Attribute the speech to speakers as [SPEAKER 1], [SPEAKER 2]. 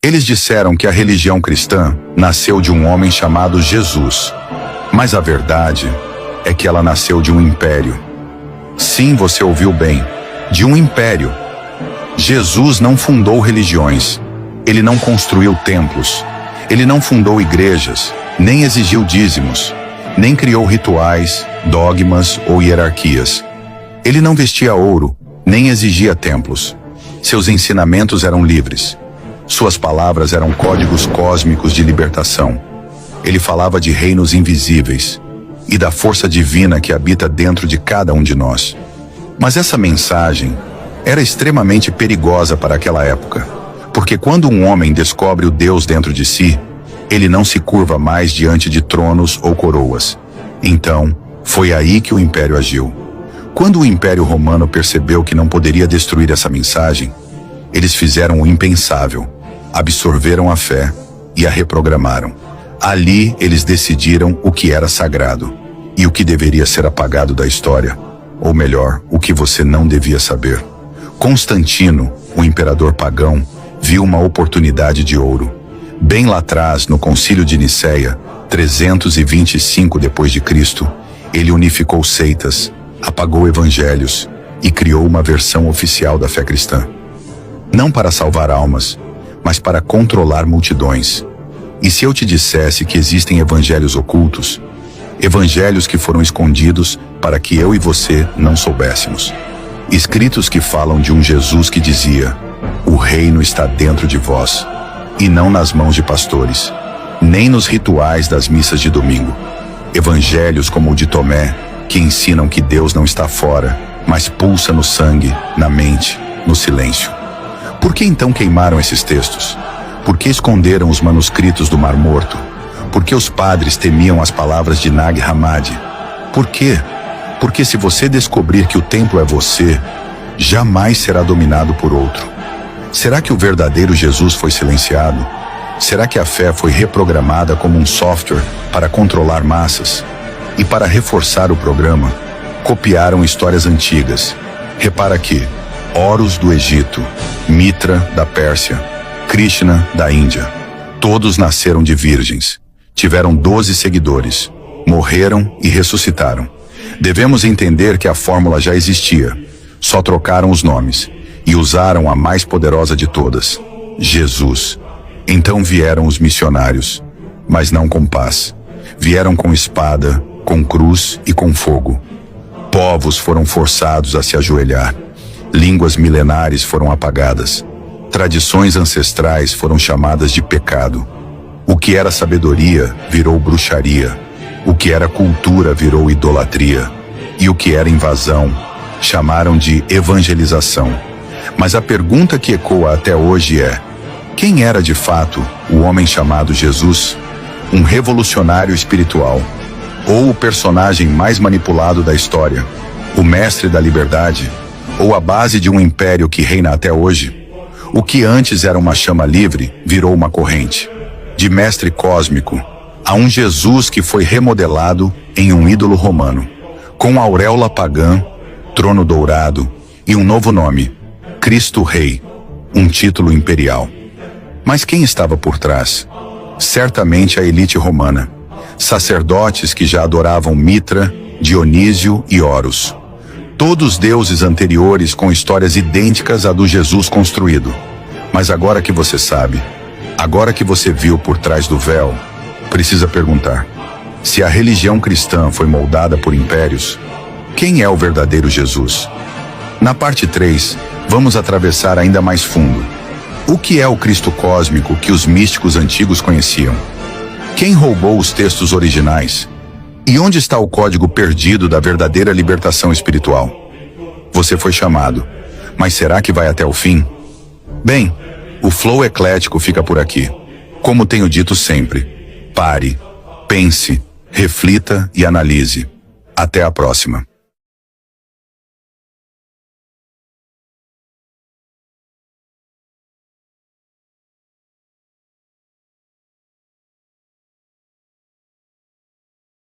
[SPEAKER 1] Eles disseram que a religião cristã nasceu de um homem chamado Jesus. Mas a verdade é que ela nasceu de um império. Sim, você ouviu bem, de um império. Jesus não fundou religiões. Ele não construiu templos. Ele não fundou igrejas, nem exigiu dízimos, nem criou rituais, dogmas ou hierarquias. Ele não vestia ouro, nem exigia templos. Seus ensinamentos eram livres. Suas palavras eram códigos cósmicos de libertação. Ele falava de reinos invisíveis e da força divina que habita dentro de cada um de nós. Mas essa mensagem era extremamente perigosa para aquela época, porque quando um homem descobre o Deus dentro de si, ele não se curva mais diante de tronos ou coroas. Então, foi aí que o Império agiu. Quando o Império Romano percebeu que não poderia destruir essa mensagem, eles fizeram o impensável, absorveram a fé e a reprogramaram. Ali eles decidiram o que era sagrado e o que deveria ser apagado da história, ou melhor, o que você não devia saber. Constantino, o imperador pagão, viu uma oportunidade de ouro. Bem lá atrás, no Concílio de Nicéia, 325 d.C., ele unificou seitas, apagou evangelhos e criou uma versão oficial da fé cristã. Não para salvar almas, mas para controlar multidões. E se eu te dissesse que existem evangelhos ocultos, evangelhos que foram escondidos para que eu e você não soubéssemos, escritos que falam de um Jesus que dizia: o reino está dentro de vós, e não nas mãos de pastores, nem nos rituais das missas de domingo. Evangelhos como o de Tomé, que ensinam que Deus não está fora, mas pulsa no sangue, na mente, no silêncio. Por que então queimaram esses textos? Por que esconderam os manuscritos do Mar Morto? Por que os padres temiam as palavras de Nag Hammadi? Por quê? Porque se você descobrir que o templo é você, jamais será dominado por outro. Será que o verdadeiro Jesus foi silenciado? Será que a fé foi reprogramada como um software para controlar massas? E para reforçar o programa, copiaram histórias antigas. Repara aqui: Horus do Egito, Mitra da Pérsia, Krishna da Índia. Todos nasceram de virgens. Tiveram 12 seguidores. Morreram e ressuscitaram. Devemos entender que a fórmula já existia. Só trocaram os nomes e usaram a mais poderosa de todas: Jesus. Então vieram os missionários, mas não com paz. Vieram com espada, com cruz e com fogo. Povos foram forçados a se ajoelhar. Línguas milenares foram apagadas. Tradições ancestrais foram chamadas de pecado. O que era sabedoria virou bruxaria. O que era cultura virou idolatria. E o que era invasão chamaram de evangelização. Mas a pergunta que ecoa até hoje é: quem era de fato o homem chamado Jesus? Um revolucionário espiritual? Ou o personagem mais manipulado da história? O mestre da liberdade? Ou a base de um império que reina até hoje? O que antes era uma chama livre virou uma corrente. De mestre cósmico a um Jesus que foi remodelado em um ídolo romano, com auréola pagã, trono dourado e um novo nome: Cristo Rei, um título imperial. Mas quem estava por trás? Certamente a elite romana. Sacerdotes que já adoravam Mitra, Dionísio e Horus. Todos deuses anteriores com histórias idênticas à do Jesus construído. Mas agora que você sabe, agora que você viu por trás do véu, precisa perguntar: se a religião cristã foi moldada por impérios, quem é o verdadeiro Jesus? Na parte 3, vamos atravessar ainda mais fundo. O que é o Cristo cósmico que os místicos antigos conheciam? Quem roubou os textos originais? E onde está o código perdido da verdadeira libertação espiritual? Você foi chamado, mas será que vai até o fim? Bem, o Flow Eclético fica por aqui. Como tenho dito sempre, pare, pense, reflita e analise. Até a próxima.